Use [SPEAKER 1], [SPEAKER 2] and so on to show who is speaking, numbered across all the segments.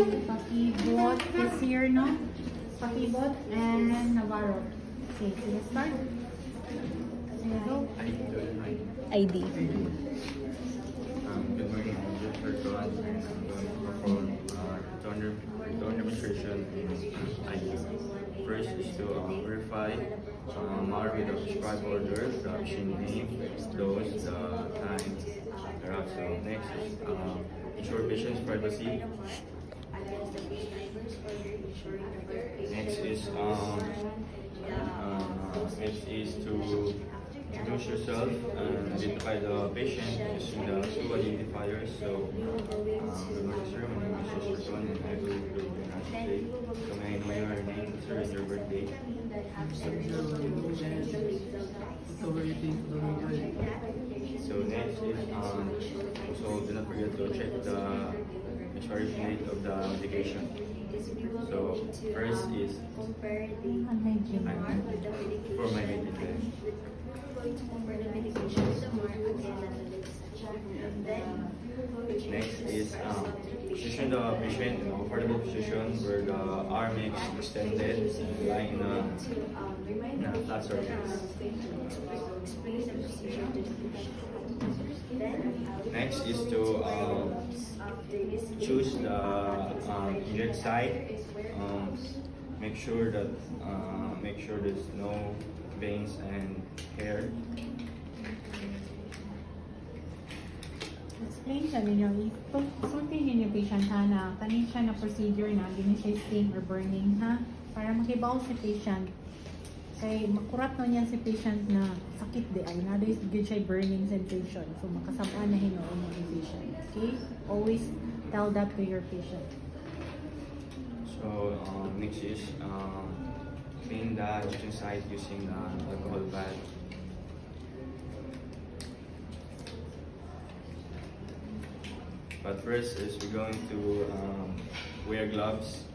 [SPEAKER 1] Pakibot is here, no? Pakibot and Navarro. Okay, so let's start. ID.
[SPEAKER 2] Good morning, I'm Jeffrey Duan, and I'm going to perform donor demonstration in ID. First is to verify Mar with the prescribed order, the patient name, dose, the time, so next is ensure patient's privacy. Next is to introduce yourself and identify the patient using the two identifiers. So, good morning, sir. My name is Jeffrey Duan, and I will be your today. So, may I know your name, sir, and your birthday? So next is also do not forget to check the expiration date of the medication. So first is for my medication. Next is position the patient in a comfortable position where the arm is extended and lying in a flat surface. Next is to choose the injured side. Make sure there's no veins and hair.
[SPEAKER 1] Explain sa ninyo, sultin ninyo patient ha na kanin siya na procedure na gini siya sting or burning ha para makibaw si patient kay makurat no niya si patient na sakit di ay na doon siya burning sensation so makasabaan na hinuon mo yung patient. Okay, always tell that to your patient.
[SPEAKER 2] So next is clean the injection site using the alcohol pad. But first is we're going to wear gloves.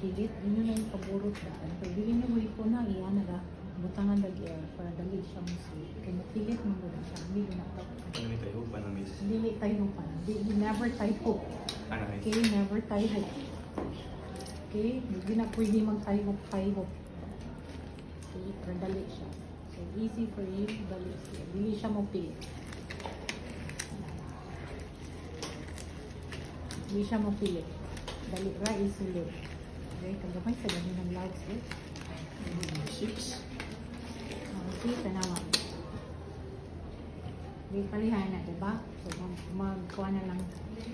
[SPEAKER 1] Pilit, yun na yung paborot daan. Pwede nyo mo ito na iyan na butangan lagi para dali siya mo sweet. Kaya mapilit mo mo siya. Hindi yun na
[SPEAKER 2] Hindi tayo pa na miss.
[SPEAKER 1] Hindi tayo pa na. Never tayo hook. Okay, never tayo hook. Okay, hindi na pwede mag-tayo hook. Okay, para dali siya. So, easy for you, dali siya. Dili siya mo pilit. Hindi siya mo pilit. Dali ra isulit. Okay, kagapay sa gani ng lives eh.
[SPEAKER 2] 6.
[SPEAKER 1] See, tanawa. May palihan na, diba? So, magkuha na lang.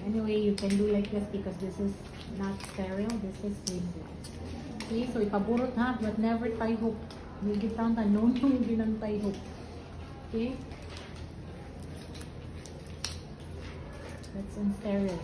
[SPEAKER 1] Anyway, you can do like this because this is not sterile. This is clean blood. Okay, so ipaburot ha, but never tie hook. May gitang tanong yung ginang tie hook. Okay? That's unsterile.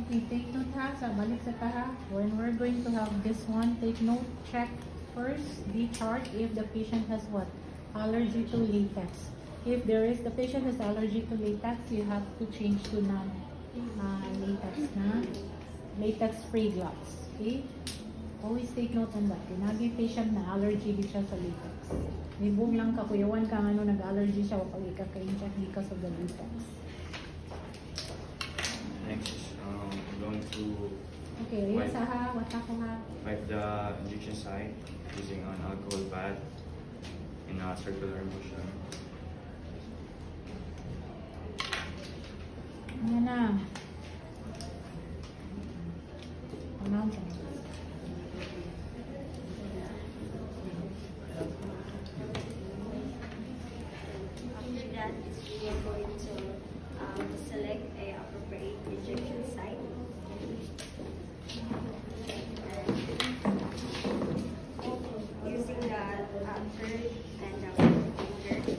[SPEAKER 1] Okay, take note ha, sa balik sa taha. When we're going to have this one, take note, check first the chart if the patient has what? Allergy to latex. If the patient has allergy to latex, you have to change to latex free gloves. Okay? Always take note on that. Tinagi patient na allergy di siya sa latex. Nibong lang ka, kuyawan ka ano, nag-allergy siya kapag ikaka-inject di ka sa latex.
[SPEAKER 2] Next, going to
[SPEAKER 1] Okay,
[SPEAKER 2] wipe
[SPEAKER 1] sa ha, wata ko ha.
[SPEAKER 2] the injection site using an alcohol pad in a circular motion.
[SPEAKER 1] Ayan na. Announce.
[SPEAKER 3] After that, we are going to select a appropriate injection site. Using the third and the fourth finger,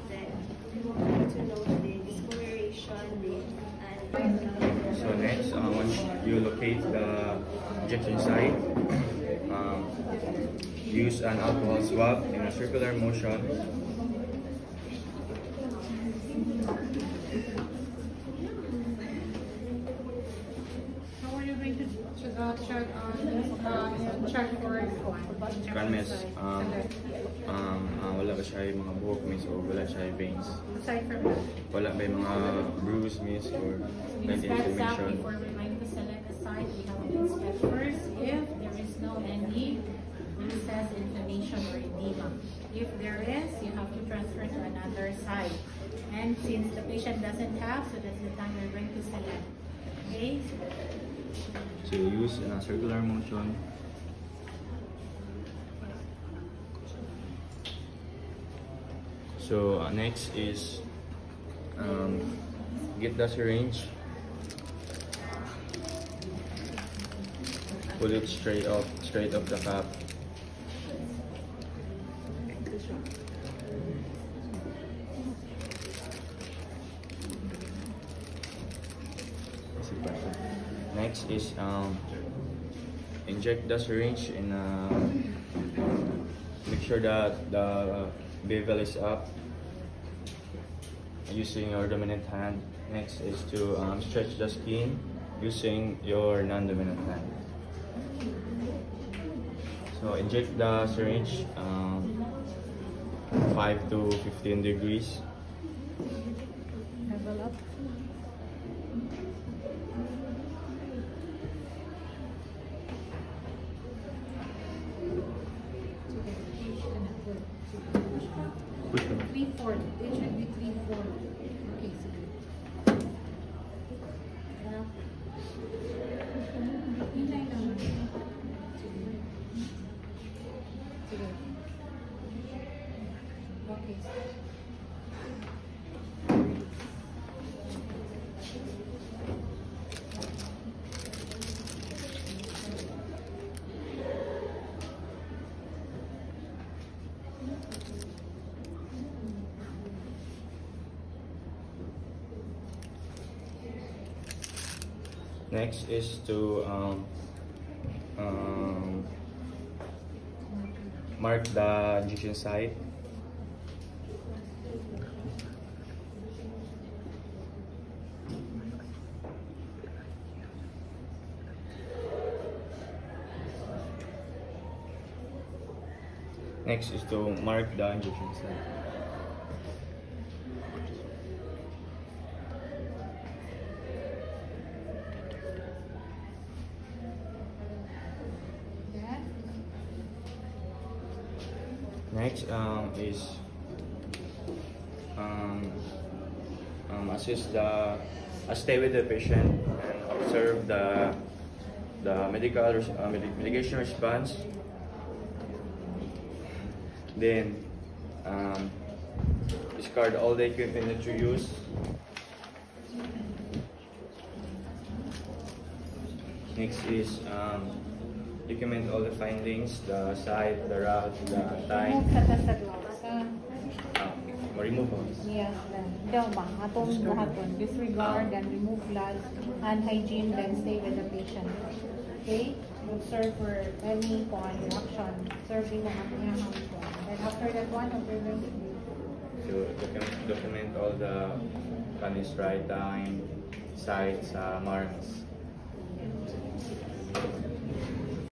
[SPEAKER 3] then we want to note the discoloration, and
[SPEAKER 2] So next, once you locate the injection site, use an alcohol swab in a circular motion.
[SPEAKER 1] How are you going to check for
[SPEAKER 2] Kan miss, wala ba siya yung mga buhok miss o wala siya yung veins?
[SPEAKER 1] Aside from that,
[SPEAKER 2] Wala ba yung mga bruise miss or
[SPEAKER 1] we
[SPEAKER 2] like
[SPEAKER 1] inspect that
[SPEAKER 2] inflammation?
[SPEAKER 1] before we're going to select a site. We have to inspect first if there is no any bruises, inflammation, or edema. If there is, you have to transfer to another site. And since the patient doesn't have, so that's the time we're going to select. Okay?
[SPEAKER 2] So use in a circular motion. So next is get the syringe, pull it straight off the cap. Next is inject the syringe in make sure that the bevel is up using your dominant hand. Next is to stretch the skin using your non-dominant hand. So inject the syringe 5 to 15 degrees.
[SPEAKER 1] Level up.
[SPEAKER 2] Push them.
[SPEAKER 1] 3/4. It should be 3/4. Okay, sige. Hinay naman. Sige. Okay.
[SPEAKER 2] Next is to mark the injection site. Next is to mark the injection site. Next is stay with the patient and observe the medication response. Then discard all the equipment that you use. Next is document all the findings, the site, the route, the time. Remove them.
[SPEAKER 1] Yes, daw ba? Atong buhaton. Disregard and remove blood and hygiene, then stay with the patient. Okay? Observe for any reaction. Observing ang ating hands. And after that one, what we're going to do?
[SPEAKER 2] To document all the right time, sites, marks.